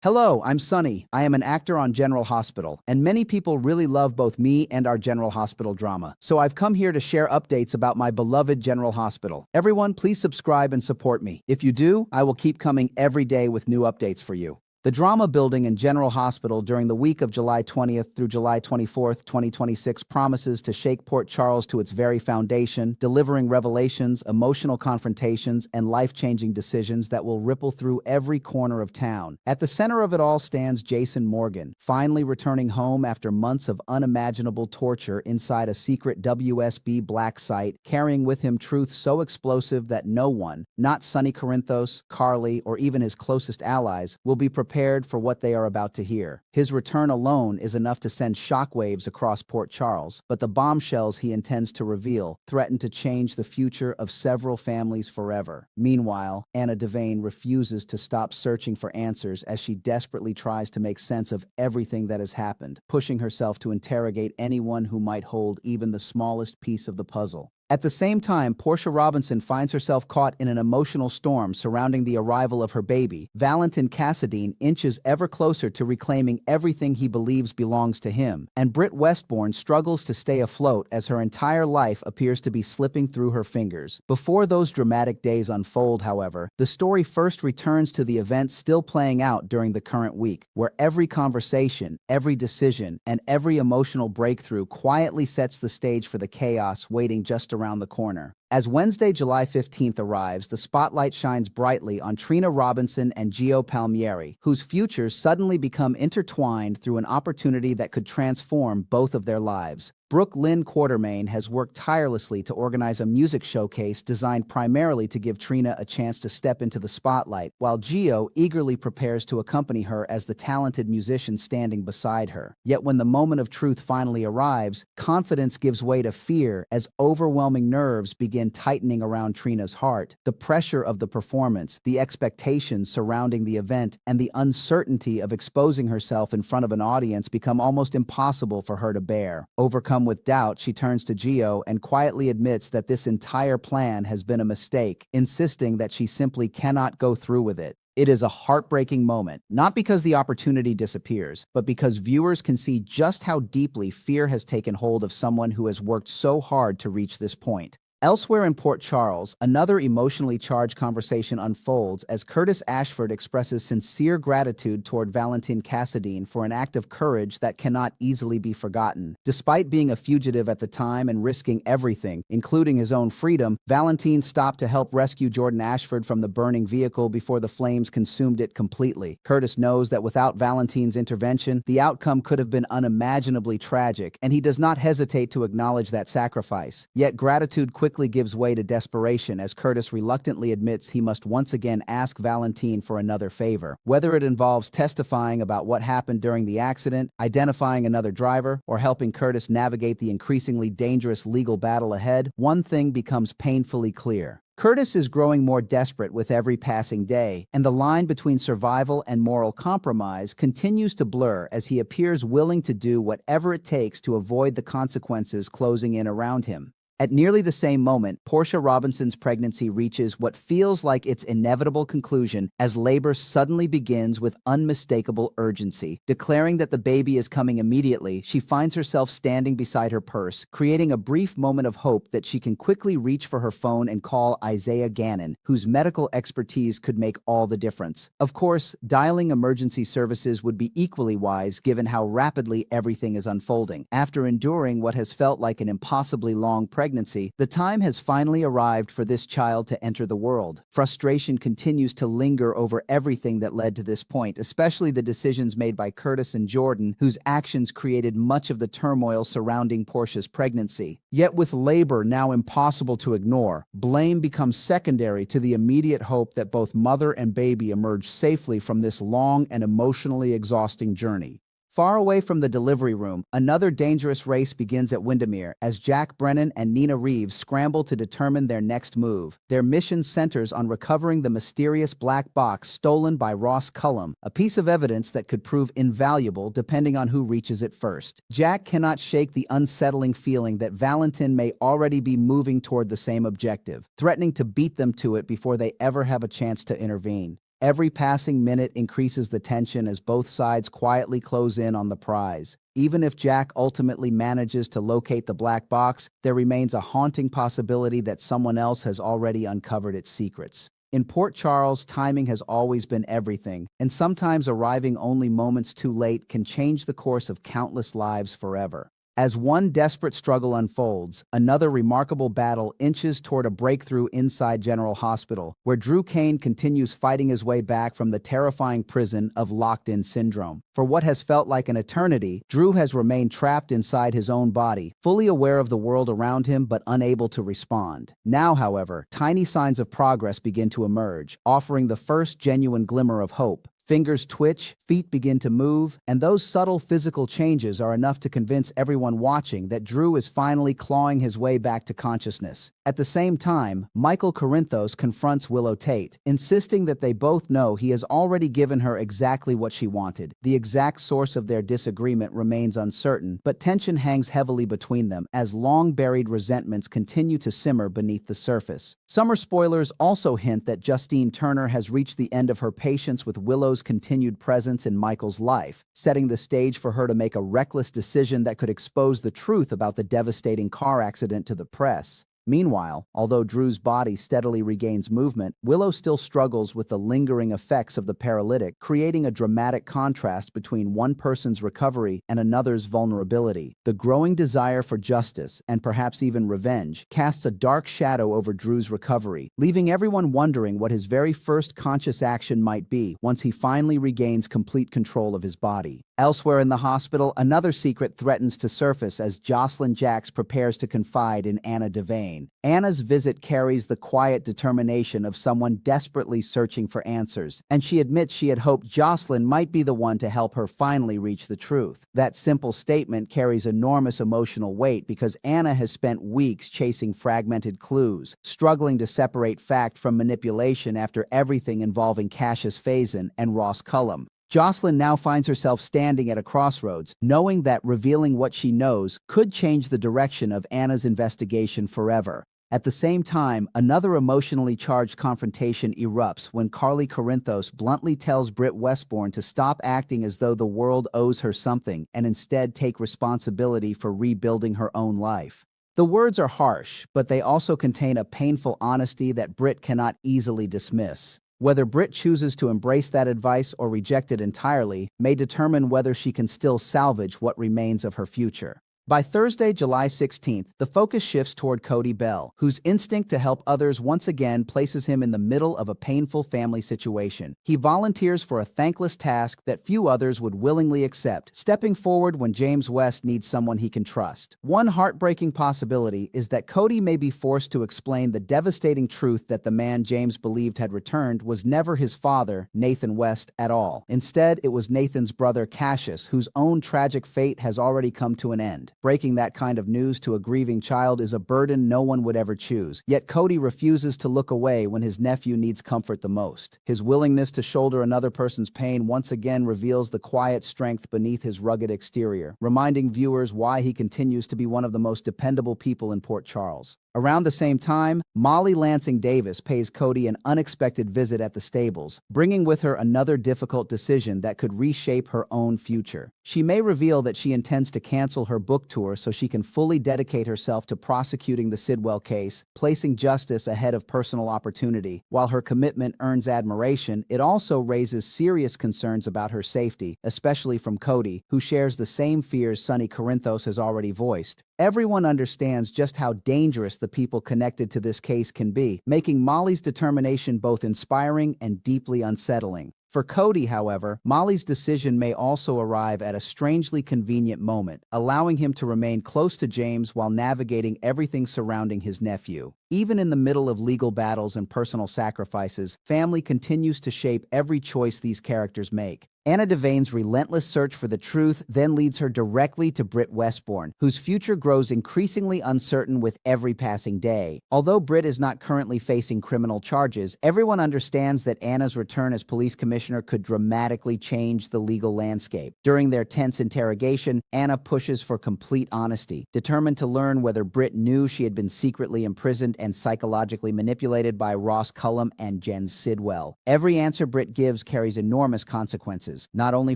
Hello, I'm Sunny. I am an actor on General Hospital, and many people really love both me and our General Hospital drama. So I've come here to share updates about my beloved General Hospital. Everyone, please subscribe and support me. If you do, I will keep coming every day with new updates for you. The drama building in General Hospital during the week of July 20th through July 24th, 2026 promises to shake Port Charles to its very foundation, delivering revelations, emotional confrontations, and life-changing decisions that will ripple through every corner of town. At the center of it all stands Jason Morgan, finally returning home after months of unimaginable torture inside a secret WSB black site, carrying with him truth so explosive that no one, not Sonny Corinthos, Carly, or even his closest allies, will be prepared for what they are about to hear. His return alone is enough to send shockwaves across Port Charles, but the bombshells he intends to reveal threaten to change the future of several families forever. Meanwhile, Anna Devane refuses to stop searching for answers as she desperately tries to make sense of everything that has happened, pushing herself to interrogate anyone who might hold even the smallest piece of the puzzle. At the same time, Portia Robinson finds herself caught in an emotional storm surrounding the arrival of her baby. Valentin Cassadine inches ever closer to reclaiming everything he believes belongs to him, and Britt Westbourne struggles to stay afloat as her entire life appears to be slipping through her fingers. Before those dramatic days unfold, however, the story first returns to the events still playing out during the current week, where every conversation, every decision, and every emotional breakthrough quietly sets the stage for the chaos waiting just around the corner. As Wednesday, July 15th arrives, the spotlight shines brightly on Trina Robinson and Gio Palmieri, whose futures suddenly become intertwined through an opportunity that could transform both of their lives. Brooke Lynn Quartermain has worked tirelessly to organize a music showcase designed primarily to give Trina a chance to step into the spotlight, while Gio eagerly prepares to accompany her as the talented musician standing beside her. Yet when the moment of truth finally arrives, confidence gives way to fear as overwhelming nerves begin tightening around Trina's heart. The pressure of the performance, the expectations surrounding the event, and the uncertainty of exposing herself in front of an audience become almost impossible for her to bear. Overcome with doubt, she turns to Gio and quietly admits that this entire plan has been a mistake, insisting that she simply cannot go through with it. It is a heartbreaking moment, not because the opportunity disappears, but because viewers can see just how deeply fear has taken hold of someone who has worked so hard to reach this point. Elsewhere in Port Charles, another emotionally charged conversation unfolds as Curtis Ashford expresses sincere gratitude toward Valentin Cassadine for an act of courage that cannot easily be forgotten. Despite being a fugitive at the time and risking everything, including his own freedom, Valentin stopped to help rescue Jordan Ashford from the burning vehicle before the flames consumed it completely. Curtis knows that without Valentin's intervention, the outcome could have been unimaginably tragic, and he does not hesitate to acknowledge that sacrifice. Yet gratitude quickly gives way to desperation as Curtis reluctantly admits he must once again ask Valentin for another favor. Whether it involves testifying about what happened during the accident, identifying another driver, or helping Curtis navigate the increasingly dangerous legal battle ahead, one thing becomes painfully clear. Curtis is growing more desperate with every passing day, and the line between survival and moral compromise continues to blur as he appears willing to do whatever it takes to avoid the consequences closing in around him. At nearly the same moment, Portia Robinson's pregnancy reaches what feels like its inevitable conclusion as labor suddenly begins with unmistakable urgency. Declaring that the baby is coming immediately, she finds herself standing beside her purse, creating a brief moment of hope that she can quickly reach for her phone and call Isaiah Gannon, whose medical expertise could make all the difference. Of course, dialing emergency services would be equally wise given how rapidly everything is unfolding. After enduring what has felt like an impossibly long pregnancy, the time has finally arrived for this child to enter the world. Frustration continues to linger over everything that led to this point, especially the decisions made by Curtis and Jordan, whose actions created much of the turmoil surrounding Portia's pregnancy. Yet with labor now impossible to ignore, blame becomes secondary to the immediate hope that both mother and baby emerge safely from this long and emotionally exhausting journey. Far away from the delivery room, another dangerous race begins at Windermere as Jack Brennan and Nina Reeves scramble to determine their next move. Their mission centers on recovering the mysterious black box stolen by Ross Cullum, a piece of evidence that could prove invaluable depending on who reaches it first. Jack cannot shake the unsettling feeling that Valentin may already be moving toward the same objective, threatening to beat them to it before they ever have a chance to intervene. Every passing minute increases the tension as both sides quietly close in on the prize. Even if Jack ultimately manages to locate the black box, there remains a haunting possibility that someone else has already uncovered its secrets. In Port Charles, timing has always been everything, and sometimes arriving only moments too late can change the course of countless lives forever. As one desperate struggle unfolds, another remarkable battle inches toward a breakthrough inside General Hospital, where Drew Kane continues fighting his way back from the terrifying prison of locked-in syndrome. For what has felt like an eternity, Drew has remained trapped inside his own body, fully aware of the world around him but unable to respond. Now, however, tiny signs of progress begin to emerge, offering the first genuine glimmer of hope. Fingers twitch, feet begin to move, and those subtle physical changes are enough to convince everyone watching that Drew is finally clawing his way back to consciousness. At the same time, Michael Corinthos confronts Willow Tate, insisting that they both know he has already given her exactly what she wanted. The exact source of their disagreement remains uncertain, but tension hangs heavily between them as long-buried resentments continue to simmer beneath the surface. Summer spoilers also hint that Justine Turner has reached the end of her patience with Willow's continued presence in Michael's life, setting the stage for her to make a reckless decision that could expose the truth about the devastating car accident to the press. Meanwhile, although Drew's body steadily regains movement, Willow still struggles with the lingering effects of the paralytic, creating a dramatic contrast between one person's recovery and another's vulnerability. The growing desire for justice, and perhaps even revenge, casts a dark shadow over Drew's recovery, leaving everyone wondering what his very first conscious action might be once he finally regains complete control of his body. Elsewhere in the hospital, another secret threatens to surface as Jocelyn Jacks prepares to confide in Anna Devane. Anna's visit carries the quiet determination of someone desperately searching for answers, and she admits she had hoped Jocelyn might be the one to help her finally reach the truth. That simple statement carries enormous emotional weight because Anna has spent weeks chasing fragmented clues, struggling to separate fact from manipulation after everything involving Cassius Faison and Ross Cullum. Jocelyn now finds herself standing at a crossroads, knowing that revealing what she knows could change the direction of Anna's investigation forever. At the same time, another emotionally charged confrontation erupts when Carly Corinthos bluntly tells Britt Westbourne to stop acting as though the world owes her something and instead take responsibility for rebuilding her own life. The words are harsh, but they also contain a painful honesty that Britt cannot easily dismiss. Whether Britt chooses to embrace that advice or reject it entirely may determine whether she can still salvage what remains of her future. By Thursday, July 16th, the focus shifts toward Cody Bell, whose instinct to help others once again places him in the middle of a painful family situation. He volunteers for a thankless task that few others would willingly accept, stepping forward when James West needs someone he can trust. One heartbreaking possibility is that Cody may be forced to explain the devastating truth that the man James believed had returned was never his father, Nathan West, at all. Instead, it was Nathan's brother Cassius, whose own tragic fate has already come to an end. Breaking that kind of news to a grieving child is a burden no one would ever choose. Yet Cody refuses to look away when his nephew needs comfort the most. His willingness to shoulder another person's pain once again reveals the quiet strength beneath his rugged exterior, reminding viewers why he continues to be one of the most dependable people in Port Charles. Around the same time, Molly Lansing Davis pays Cody an unexpected visit at the stables, bringing with her another difficult decision that could reshape her own future. She may reveal that she intends to cancel her book tour so she can fully dedicate herself to prosecuting the Sidwell case, placing justice ahead of personal opportunity. While her commitment earns admiration, it also raises serious concerns about her safety, especially from Cody, who shares the same fears Sonny Corinthos has already voiced. Everyone understands just how dangerous the people connected to this case can be, making Molly's determination both inspiring and deeply unsettling. For Cody, however, Molly's decision may also arrive at a strangely convenient moment, allowing him to remain close to James while navigating everything surrounding his nephew. Even in the middle of legal battles and personal sacrifices, family continues to shape every choice these characters make. Anna Devane's relentless search for the truth then leads her directly to Britt Westbourne, whose future grows increasingly uncertain with every passing day. Although Britt is not currently facing criminal charges, everyone understands that Anna's return as police commissioner could dramatically change the legal landscape. During their tense interrogation, Anna pushes for complete honesty, determined to learn whether Britt knew she had been secretly imprisoned and psychologically manipulated by Ross Cullum and Jen Sidwell. Every answer Britt gives carries enormous consequences, not only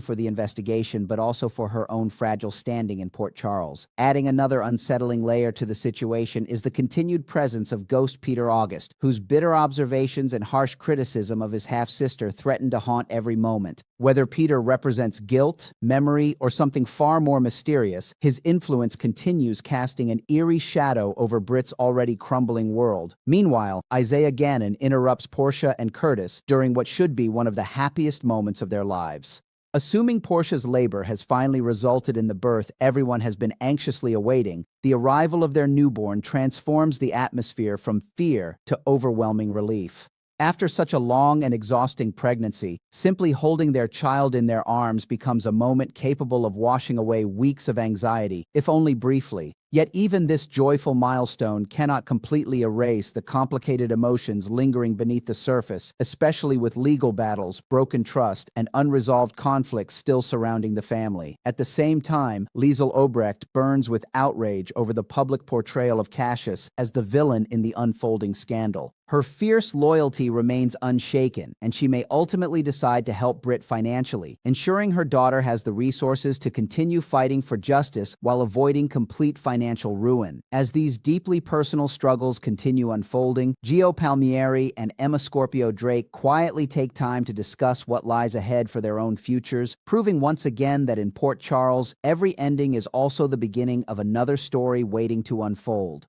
for the investigation but also for her own fragile standing in Port Charles. Adding another unsettling layer to the situation is the continued presence of Ghost Peter August, whose bitter observations and harsh criticism of his half-sister threaten to haunt every moment. Whether Peter represents guilt, memory, or something far more mysterious, his influence continues casting an eerie shadow over Britt's already crumbling world. Meanwhile, Isaiah Gannon interrupts Portia and Curtis during what should be one of the happiest moments of their lives. Assuming Portia's labor has finally resulted in the birth everyone has been anxiously awaiting, the arrival of their newborn transforms the atmosphere from fear to overwhelming relief. After such a long and exhausting pregnancy, simply holding their child in their arms becomes a moment capable of washing away weeks of anxiety, if only briefly. Yet even this joyful milestone cannot completely erase the complicated emotions lingering beneath the surface, especially with legal battles, broken trust, and unresolved conflicts still surrounding the family. At the same time, Liesl Obrecht burns with outrage over the public portrayal of Cassius as the villain in the unfolding scandal. Her fierce loyalty remains unshaken, and she may ultimately decide to help Britt financially, ensuring her daughter has the resources to continue fighting for justice while avoiding complete financial ruin. As these deeply personal struggles continue unfolding, Gio Palmieri and Emma Scorpio Drake quietly take time to discuss what lies ahead for their own futures, proving once again that in Port Charles, every ending is also the beginning of another story waiting to unfold.